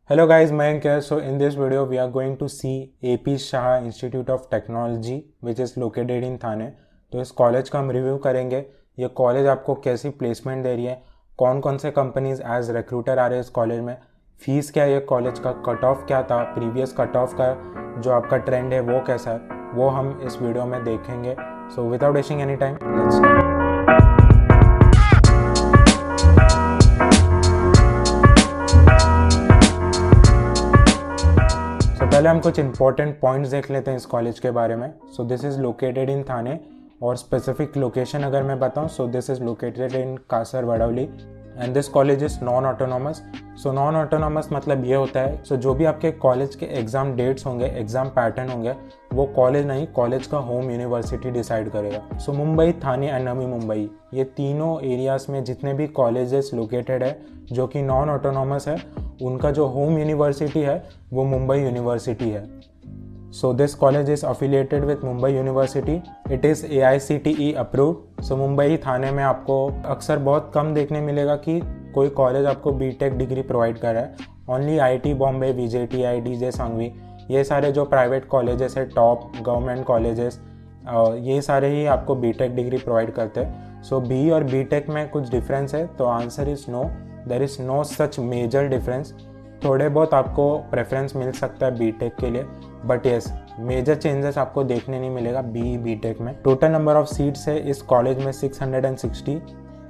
Hello guys, Mayank here. So in this video we are going to see AP Shah Institute of Technology which is located in Thane. तो इस college का हम review करेंगे। ये college आपको कैसी placement दे रही है, कौन कौन से कंपनीज एज रिक्रूटर आ रहे हैं इस कॉलेज में, फीस क्या है ये कॉलेज का, कट ऑफ क्या था, प्रीवियस कट ऑफ का जो आपका ट्रेंड है वो कैसा है, वो हम इस वीडियो में देखेंगे। So without wasting any time let's start. पहले हम कुछ इंपॉर्टेंट पॉइंट्स देख लेते हैं इस कॉलेज के बारे में। So this is located in Thane और स्पेसिफिक लोकेशन अगर मैं बताऊं, so this is located in Kasar Vadavali and this college is non autonomous. So non autonomous मतलब ये होता है, सो जो भी आपके कॉलेज के एग्ज़ाम डेट्स होंगे, एग्ज़ाम पैटर्न होंगे, वो कॉलेज नहीं, कॉलेज का होम यूनिवर्सिटी डिसाइड करेगा। सो मुंबई, थाने एंड नवी मुंबई, ये तीनों एरियाज़ में जितने भी कॉलेजेस लोकेटेड है जो कि नॉन ऑटोनॉमस है, उनका जो होम यूनिवर्सिटी है वो मुंबई यूनिवर्सिटी है। So this college is affiliated with Mumbai university. It is AICTE approved. So Mumbai Thane में आपको अक्सर बहुत कम देखने मिलेगा कि कोई कॉलेज आपको BTech डिग्री प्रोवाइड कर रहा है। Only IIT Bombay, VJTI, DJ Sanghvi, ये सारे जो प्राइवेट कॉलेजेस है, टॉप गवर्नमेंट कॉलेजेस, ये सारे ही आपको BTech डिग्री प्रोवाइड करते हैं। सो B और BTech में कुछ डिफरेंस है, तो answer is no, there is no such major difference. थोड़े बहुत आपको प्रेफरेंस मिल सकता है BTech के लिए, बट येस मेजर चेंजेस आपको देखने नहीं मिलेगा BTech में। टोटल नंबर ऑफ सीट्स है इस कॉलेज में 660।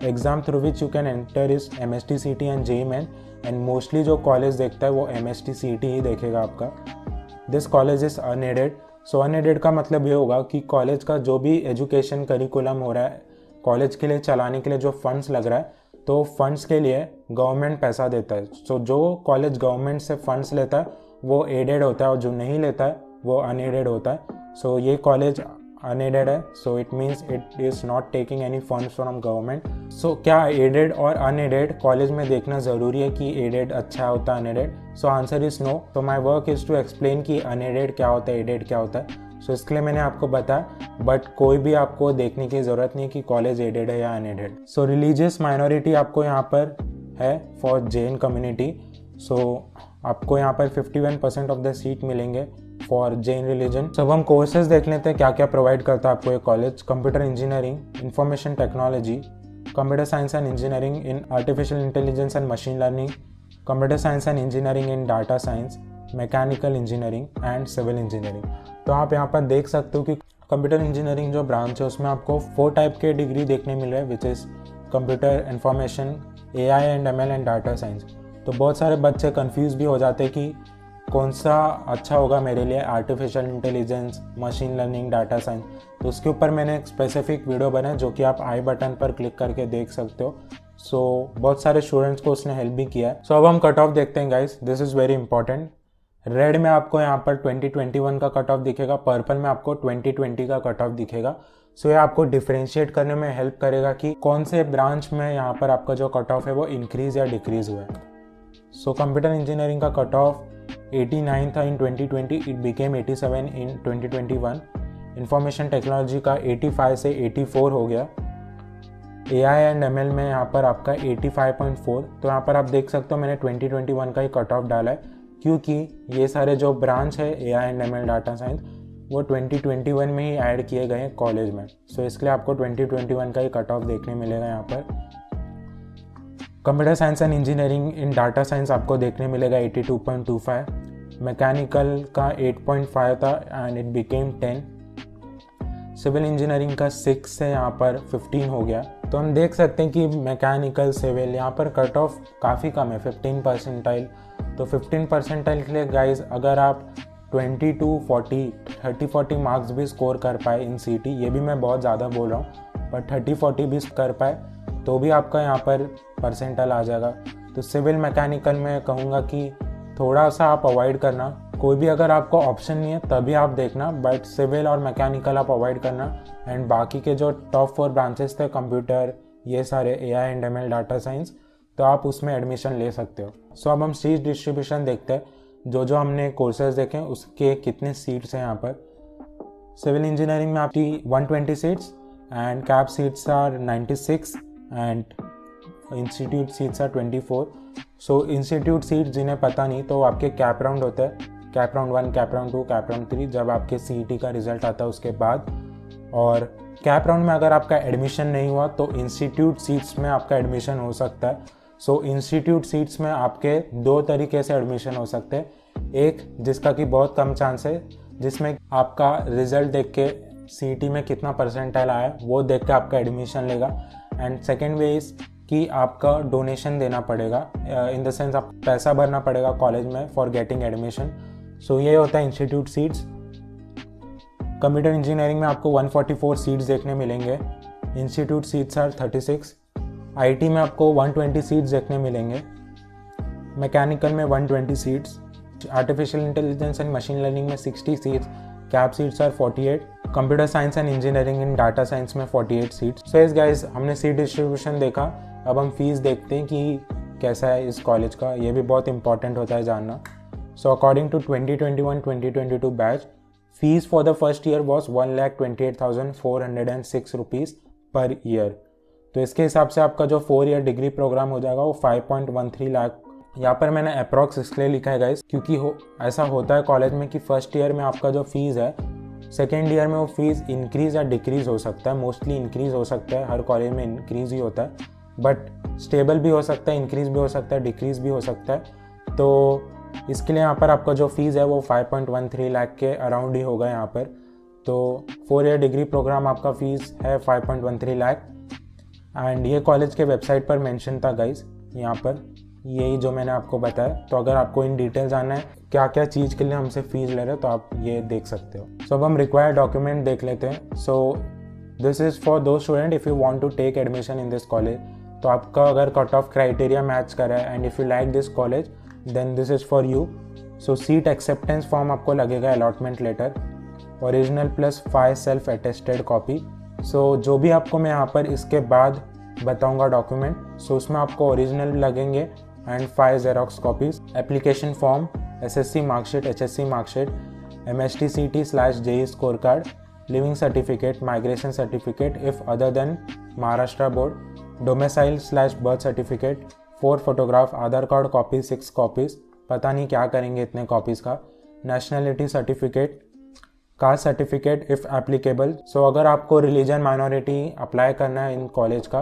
Exam through which you can enter is MST CET and JEE main, and mostly जो कॉलेज देखता है वो MST CET ही देखेगा आपका। This college is unaided. So unaided का मतलब ये होगा कि कॉलेज का जो भी एजुकेशन करिकुलम हो रहा है, कॉलेज के लिए चलाने के लिए जो फंड्स लग रहा है, तो फंड्स के लिए गवर्नमेंट पैसा देता है। सो जो कॉलेज गवर्नमेंट से फंड्स लेता है वो एडेड होता है और जो नहीं लेता है वो अनएडेड होता है। सो ये कॉलेज अनएडेड है, so it means it is not taking any funds from government. So क्या एडेड और अनएडेड कॉलेज में देखना ज़रूरी है कि एडेड अच्छा होता है unaided? So answer is no. तो my work is to explain कि अनएडेड क्या होता है, एडेड क्या होता है। सो इसके लिए मैंने आपको बताया, बट कोई भी आपको देखने की ज़रूरत नहीं कि कॉलेज एडेड है या अनएडेड। सो रिलीजियस माइनॉरिटी आपको यहाँ पर है फॉर जैन कम्युनिटी। सो आपको यहाँ पर 51% ऑफ द सीट मिलेंगे फॉर जैन रिलीजन। सब हम कोर्सेज देख लेते हैं क्या क्या प्रोवाइड करता है आपको ये college. Computer engineering, information technology, computer science and engineering in artificial intelligence and machine learning, computer science and engineering in data science, mechanical engineering and civil engineering. तो आप यहाँ पर देख सकते हो कि कंप्यूटर इंजीनियरिंग जो ब्रांच है उसमें आपको 4 टाइप के डिग्री देखने मिल रहे हैं, which is computer, information, AI and ML and data science. तो बहुत सारे बच्चे कंफ्यूज भी हो जाते हैं कि कौन सा अच्छा होगा मेरे लिए, artificial intelligence, machine learning, data science. तो उसके ऊपर मैंने एक स्पेसिफिक वीडियो बनाया जो कि आप आई बटन पर क्लिक करके देख सकते हो। सो बहुत सारे स्टूडेंट्स को उसने हेल्प भी किया है। सो अब हम कट ऑफ देखते हैं guys, this is very important. Red में आपको यहाँ पर 2021 का कट ऑफ दिखेगा, पर्पल में आपको 2020 का कट ऑफ दिखेगा। सो ये आपको डिफरेंशिएट करने में हेल्प करेगा कि कौन से ब्रांच में यहाँ पर आपका जो कट ऑफ है वो इंक्रीज या डिक्रीज हुआ है। सो कंप्यूटर इंजीनियरिंग का कट ऑफ 89 था इन 2020, it became 87 in 2021। Information technology का 85 से 84 हो गया। AI एंड ML में यहाँ पर आपका 85.4। तो यहाँ पर आप देख सकते हो मैंने 2021 का ही कट ऑफ डाला है, क्योंकि ये सारे जो ब्रांच है AI and ML, data science, वो 2021 में ही ऐड किए गए हैं कॉलेज में। सो इसके लिए आपको 2021 का ही कट ऑफ देखने मिलेगा यहाँ पर। Computer science and engineering in data science आपको देखने मिलेगा 82.25। मैकेनिकल का 8.5 था and it became 10। Civil engineering का 6 से यहाँ पर 15 हो गया। तो हम देख सकते हैं कि मैकेनिकल, सिविल, यहाँ पर कट ऑफ काफ़ी कम है, 15 परसेंटाइल। तो 15 परसेंटाइल के लिए गाइज अगर आप 22, 40, 30-40 मार्क्स भी स्कोर कर पाए इन CET, ये भी मैं बहुत ज़्यादा बोल रहा हूँ, पर 30-40 भी कर पाए तो भी आपका यहाँ पर परसेंटाइल आ जाएगा। तो सिविल मैकेनिकल में कहूँगा कि थोड़ा सा आप अवॉइड करना, कोई भी अगर आपको ऑप्शन नहीं है तभी आप देखना, बट सिविल और मैकेनिकल आप अवॉइड करना। एंड बाकी के जो टॉप 4 ब्रांचेस थे, कंप्यूटर, ये सारे AI and ML, data science, तो आप उसमें एडमिशन ले सकते हो। सो अब हम सीट डिस्ट्रीब्यूशन देखते हैं, जो जो हमने कोर्सेज देखे उसके कितने सीट्स हैं यहाँ पर। सिविल इंजीनियरिंग में आपकी 120 seats and CAP seats are 96 and institute seats are 24। So institute seat जिन्हें पता नहीं, तो आपके कैप राउंड होता है, CAP round 1, CAP round 2, CAP round 3, जब आपके CET का रिजल्ट आता है उसके बाद। और कैप राउंड में अगर आपका एडमिशन नहीं हुआ तो इंस्टीट्यूट सीट्स में आपका एडमिशन हो सकता है। सो इंस्टीट्यूट सीट्स में आपके 2 तरीके से एडमिशन हो सकते हैं। एक जिसका कि बहुत कम चांस है, जिसमें आपका रिजल्ट देख के CET में कितना परसेंटाइल आया वो देख के आपका एडमिशन लेगा। एंड सेकेंड वे इज़ कि आपका डोनेशन देना पड़ेगा, इन द सेंस आप पैसा भरना पड़ेगा कॉलेज में फॉर गेटिंग एडमिशन। सो ये होता है इंस्टीट्यूट सीट्स। कंप्यूटर इंजीनियरिंग में आपको 144 सीट्स देखने मिलेंगे, इंस्टीट्यूट सीट्स आर 36। IT में आपको 120 सीट्स देखने मिलेंगे, मैकेनिकल में 120 seats, artificial intelligence and machine learning में 60 seats, CAP seats are 48, computer science and engineering in data science में 48 सीट्स। सो यस गाइस, हमने सीट डिस्ट्रीब्यूशन देखा, अब हम फीस देखते हैं कि कैसा है इस कॉलेज का, ये भी बहुत इंपॉर्टेंट होता है जानना। So according to 2021-2022 batch, fees for the first year was 1,28,406 rupees per year. तो इसके हिसाब से आपका जो 4 ईयर डिग्री प्रोग्राम हो जाएगा वो 5.13 लाख। यहाँ पर मैंने अप्रॉक्स इसलिए लिखा है गाइस, क्योंकि ऐसा होता है कॉलेज में कि फर्स्ट ईयर में आपका जो फीस है, सेकेंड ईयर में वो फीस इंक्रीज़ या डिक्रीज़ हो सकता है। मोस्टली इंक्रीज़ हो सकता है, हर कॉलेज में इंक्रीज़ ही होता है, बट स्टेबल भी हो सकता है, इंक्रीज़ भी हो सकता है, डिक्रीज़ भी हो सकता है। तो इसके लिए यहाँ पर आपका जो फीस है वो 5.13 लाख के अराउंड ही होगा यहाँ पर। तो 4 ईयर डिग्री प्रोग्राम आपका फीस है 5.13 लाख। एंड ये कॉलेज के वेबसाइट पर मेंशन था गाइस, यहाँ पर यही जो मैंने आपको बताया। तो अगर आपको इन डिटेल जानना है क्या क्या चीज़ के लिए हमसे फीस ले रहे हो तो आप ये देख सकते हो। सो अब हम रिक्वायर्ड डॉक्यूमेंट देख लेते हैं। So this is for the student if you want to take admission in this college. तो आपका अगर कट ऑफ क्राइटेरिया मैच करा है and if you like this college then this is for you. So seat acceptance form आपको लगेगा, allotment letter, original plus 5 self attested copy. So जो भी आपको मैं यहाँ पर इसके बाद बताऊँगा डॉक्यूमेंट, सो उसमें आपको ओरिजिनल लगेंगे and 5 xerox copies, application form, SSC marksheet, HSC marksheet, MSTCT/JEE score card, living certificate, migration certificate if other than Maharashtra board, domicile birth certificate, 4 photograph, Aadhaar card copy 6 copies, पता नहीं क्या करेंगे इतने कॉपीज़ का, nationality certificate, caste certificate if applicable. So अगर आपको religion minority apply करना है इन कॉलेज का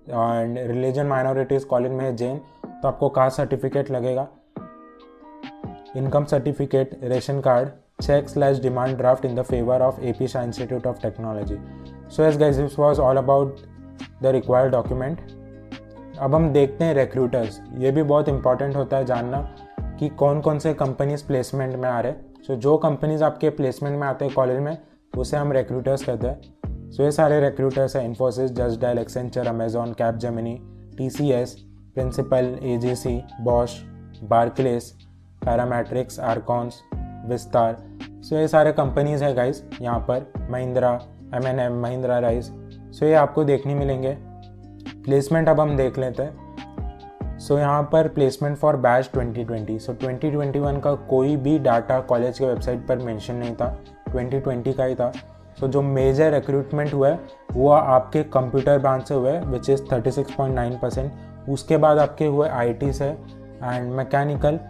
एंड रिलीजन माइनॉरिटीज कॉलेज में है जैन, तो आपको कास्ट सर्टिफिकेट लगेगा, income certificate, ration card, cheque demand draft in the favour of AP Shah institute of technology. So yes guys, this was all about the required document. अब हम देखते हैं रिक्रूटर्स। ये भी बहुत इंपॉर्टेंट होता है जानना कि कौन कौन से कंपनीज प्लेसमेंट में आ रहे हैं। सो जो कंपनीज आपके प्लेसमेंट में आते हैं कॉलेज में उसे हम रिक्रूटर्स कहते हैं। सो ये सारे रिक्रूटर्स हैं Infosys, Just Dial, Accenture, Amazon, Capgemini, TCS, Principal, AGC, Bosch, Barclays, Parametrics, Arcons, Vistaar. So ये सारे कंपनीज हैं गाइस यहाँ पर, महिंद्रा, M&M, महिंद्रा राइस। सो ये आपको देखने मिलेंगे। प्लेसमेंट अब हम देख लेते हैं। सो यहाँ पर प्लेसमेंट फॉर बैच 2020। सो 2021 का कोई भी डाटा कॉलेज के वेबसाइट पर मेंशन नहीं था, 2020 का ही था। सो जो मेजर रिक्रूटमेंट हुआ है वो आपके कंप्यूटर ब्रांच से हुआ है विच इज़ 36.9%। उसके बाद आपके हुए IT से एंड मैकेनिकल,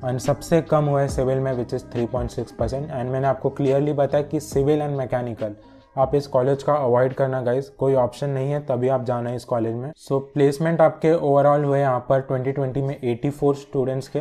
एंड सबसे कम हुआ है सिविल में विच इज़ 3.6%। एंड मैंने आपको क्लियरली बताया कि सिविल एंड मैकेनिकल आप इस कॉलेज का अवॉइड करना गाइस, कोई ऑप्शन नहीं है तभी आप जाना है इस कॉलेज में। सो प्लेसमेंट आपके ओवरऑल हुए यहाँ पर 2020 में 84 स्टूडेंट्स के,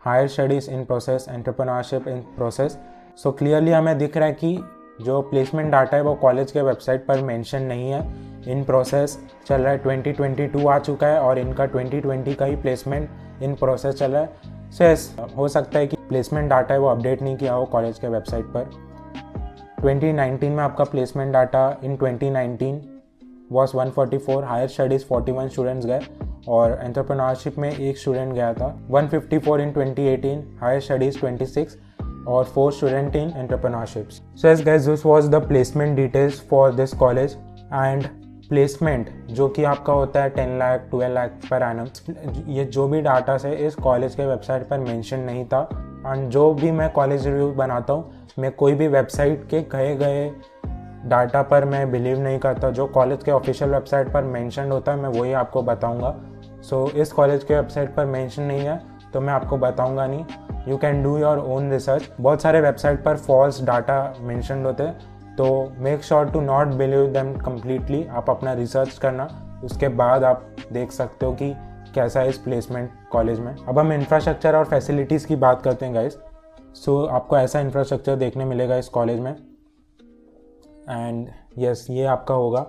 higher studies in process, entrepreneurship in process. So clearly हमें दिख रहा है कि जो प्लेसमेंट डाटा है वो कॉलेज के वेबसाइट पर मेंशन नहीं है, इन प्रोसेस चल रहा है। 2022 आ चुका है और इनका 2020 का ही प्लेसमेंट इन प्रोसेस चल रहा है। सो यस, हो सकता है कि प्लेसमेंट डाटा है वो अपडेट नहीं किया हो कॉलेज के वेबसाइट पर। 2019 में आपका placement data in 2019 was 144, higher studies 41 students गए और एंटरप्रेन्योरशिप में 1 स्टूडेंट गया था। 154 इन 2018, हायर स्टडीज़ 26 और 4 student in entrepreneurships. So yes guys, this was the placement details for this college. And placement जो कि आपका होता है 10 लाख 12 लाख पर एनम, ये जो भी डाटा से इस कॉलेज के वेबसाइट पर मेंशन नहीं था। एंड जो भी मैं कॉलेज रिव्यू बनाता हूँ, मैं कोई भी वेबसाइट के कहे गए डाटा पर मैं बिलीव नहीं करता। जो कॉलेज के ऑफिशियल वेबसाइट पर मेंशन होता है मैं वही आपको बताऊंगा। सो इस कॉलेज के वेबसाइट पर मेंशन नहीं है, तो मैं आपको बताऊंगा नहीं। You can do your own research. बहुत सारे वेबसाइट पर फॉल्स डाटा मेंशन होते हैं, तो make sure to not believe them completely. आप अपना रिसर्च करना, उसके बाद आप देख सकते हो कि कैसा है इस प्लेसमेंट कॉलेज में। अब हम इंफ्रास्ट्रक्चर और फैसिलिटीज़ की बात करते हैं गाइस। सो आपको ऐसा इंफ्रास्ट्रक्चर देखने मिलेगा इस कॉलेज में, एंड यस ये आपका होगा।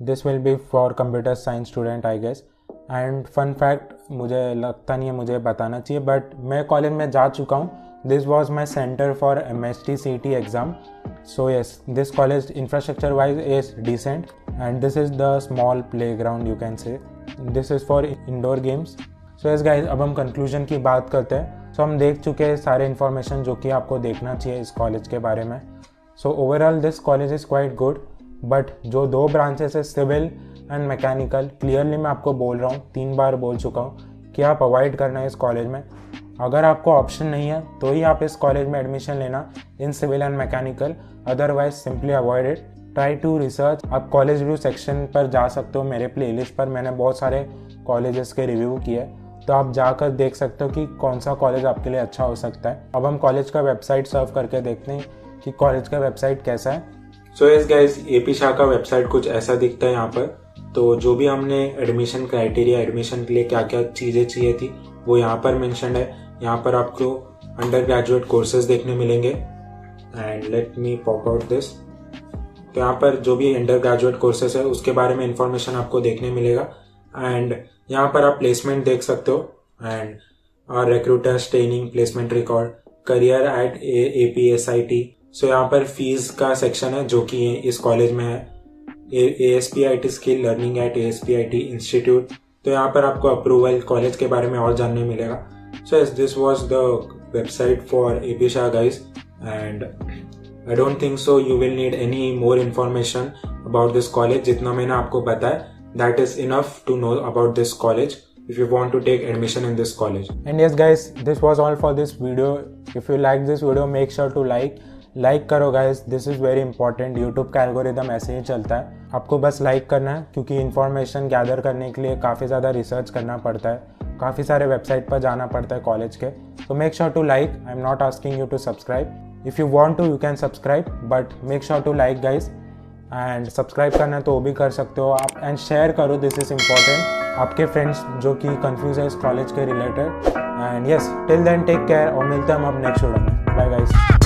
This will be for computer science student I guess. And fun fact, मुझे लगता नहीं है मुझे बताना चाहिए, बट मैं कॉलेज में जा चुका हूँ। This was my centre for MST CET exam. So yes, this college infrastructure wise is decent, and this is the small playground you can say. This is for indoor games. So yes guys, अब हम conclusion की बात करते हैं। सो हम देख चुके हैं सारे इन्फॉर्मेशन जो कि आपको देखना चाहिए इस कॉलेज के बारे में। So overall this college is quite good, but जो 2 ब्रांचेस है सिविल एंड मैकेनिकल, क्लियरली मैं आपको बोल रहा हूँ, 3 बार बोल चुका हूँ कि आप अवॉइड करना है इस कॉलेज में। अगर आपको ऑप्शन नहीं है तो ही आप इस कॉलेज में एडमिशन लेना in civil and mechanical, otherwise simply avoid it. Try to research. आप कॉलेज रिव्यू सेक्शन पर जा सकते हो, मेरे प्लेलिस्ट पर मैंने बहुत सारे कॉलेजेस के रिव्यू किए, तो आप जाकर देख सकते हो कि कौन सा कॉलेज आपके लिए अच्छा हो सकता है। अब हम कॉलेज का वेबसाइट सर्व करके देखते हैं कि कॉलेज का वेबसाइट कैसा है। सो यस गाइस, AP शाह का वेबसाइट कुछ ऐसा दिखता है यहाँ पर। तो जो भी हमने एडमिशन क्राइटेरिया, एडमिशन के लिए क्या क्या चीज़ें चाहिए थी, वो यहाँ पर मेंशन्ड है। यहाँ पर आपको अंडर ग्रेजुएट कोर्सेज देखने मिलेंगे, and let me pop out this. तो यहाँ पर जो भी अंडर ग्रेजुएट कोर्सेज है उसके बारे में इंफॉर्मेशन आपको देखने मिलेगा, एंड यहाँ पर आप प्लेसमेंट देख सकते हो, एंड और recruiters training, placement record, career at APSIT। सो यहाँ पर फीस का सेक्शन है जो कि इस कॉलेज में है। ASPIT skill learning at ASPIT institute. तो यहाँ पर आपको अप्रूवल, कॉलेज के बारे में और जानने मिलेगा। So yes, this was the website for AP Shah guys, and I don't think so you will need any more information about this college. जितना मैंने आपको बताया, that is enough to know about this college if you want to take admission in this college. And yes guys, this was all for this video. If you like this video, make sure to like करो guys, this is very important. YouTube का algorithm ऐसे ही चलता है, आपको बस like करना है, क्योंकि इन्फॉर्मेशन गैदर करने के लिए काफ़ी ज़्यादा रिसर्च करना पड़ता है, काफ़ी सारे वेबसाइट पर जाना पड़ता है कॉलेज के। तो make sure to like, I am not asking you to subscribe. If you want to, you can subscribe, but make sure to like guys, and subscribe करना तो वो भी कर सकते हो आप, and share करो, this is important, आपके फ्रेंड्स जो कि कंफ्यूज है इस कॉलेज के related. And yes, till then take care, और मिलते हैं हम अब नेक्स्ट वीडियो में। Bye guys.